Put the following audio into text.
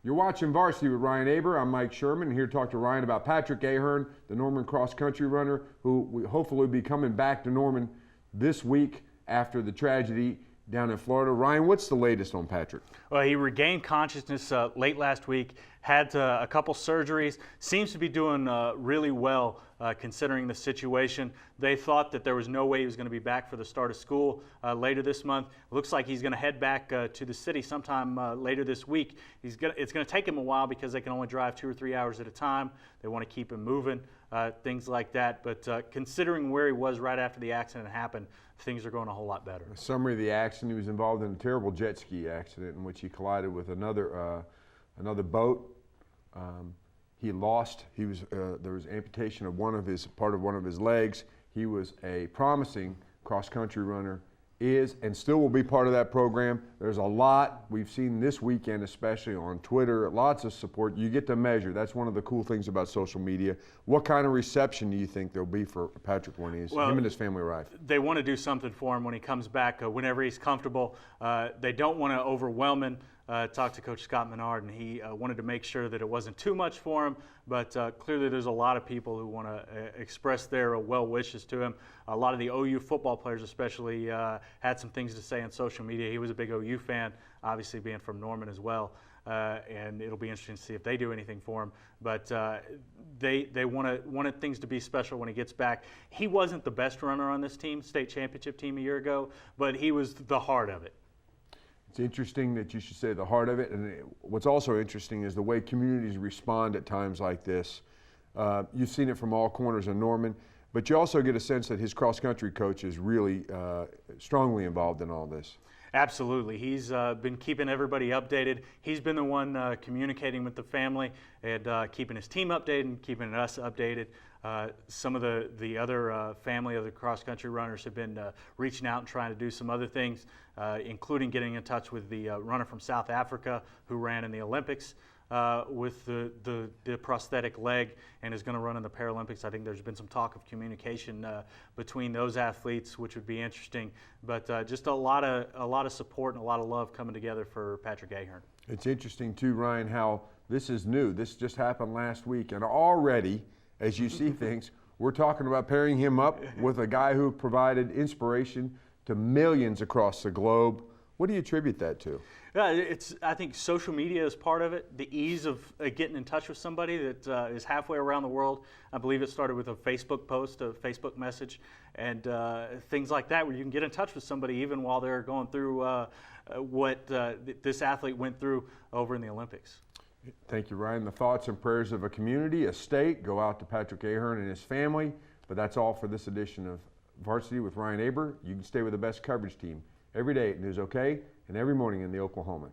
You're watching Varsity with Ryan Aber. I'm Mike Sherman, here to talk to Ryan about Patrick Ahearn, the Norman cross-country runner, who will hopefully be coming back to Norman this week after the tragedy down in Florida. Ryan, what's the latest on Patrick? Well, he regained consciousness late last week, had a couple surgeries, seems to be doing really well considering the situation. They thought that there was no way he was going to be back for the start of school later this month. Looks like he's going to head back to the city sometime later this week. It's going to take him a while because they can only drive 2 or 3 hours at a time. They want to keep him moving, things like that. But considering where he was right after the accident happened, things are going a whole lot better. A summary of the accident: he was involved in a terrible jet ski accident in which he collided with another boat. He lost. There was amputation of part of one of his legs. He was a promising cross-country runner, is and still will be part of that program. There's a lot we've seen this weekend, especially on Twitter, lots of support. You get to measure. That's one of the cool things about social media. What kind of reception do you think there'll be for Patrick when him and his family arrive? They want to do something for him when he comes back, whenever he's comfortable. They don't want to overwhelm him. Talked to Coach Scott Menard, and he wanted to make sure that it wasn't too much for him, but clearly there's a lot of people who want to express their well wishes to him. A lot of the OU football players especially had some things to say on social media. He was a big OU fan, obviously being from Norman as well, and it'll be interesting to see if they do anything for him. But they wanted things to be special when he gets back. He wasn't the best runner on this team, state championship team a year ago, but he was the heart of it. It's interesting that you should say the heart of it, and what's also interesting is the way communities respond at times like this. You've seen it from all corners of Norman, but you also get a sense that his cross-country coach is really strongly involved in all this. Absolutely. He's been keeping everybody updated. He's been the one communicating with the family and keeping his team updated and keeping us updated. Some of the other family of the cross-country runners have been reaching out and trying to do some other things, including getting in touch with the runner from South Africa who ran in the Olympics with the prosthetic leg and is going to run in the Paralympics. I think there's been some talk of communication between those athletes, which would be interesting. But just a lot of support and a lot of love coming together for Patrick Ahearn. It's interesting too, Ryan, how this is new. This just happened last week, and already, as you see things, we're talking about pairing him up with a guy who provided inspiration to millions across the globe. What do you attribute that to? I think social media is part of it. The ease of getting in touch with somebody that is halfway around the world. I believe it started with a Facebook post, a Facebook message, and things like that, where you can get in touch with somebody even while they're going through what this athlete went through over in the Olympics. Thank you, Ryan. The thoughts and prayers of a community, a state, go out to Patrick Ahearn and his family. But that's all for this edition of Varsity with Ryan Aber. You can stay with the best coverage team every day at News OK and every morning in the Oklahoman.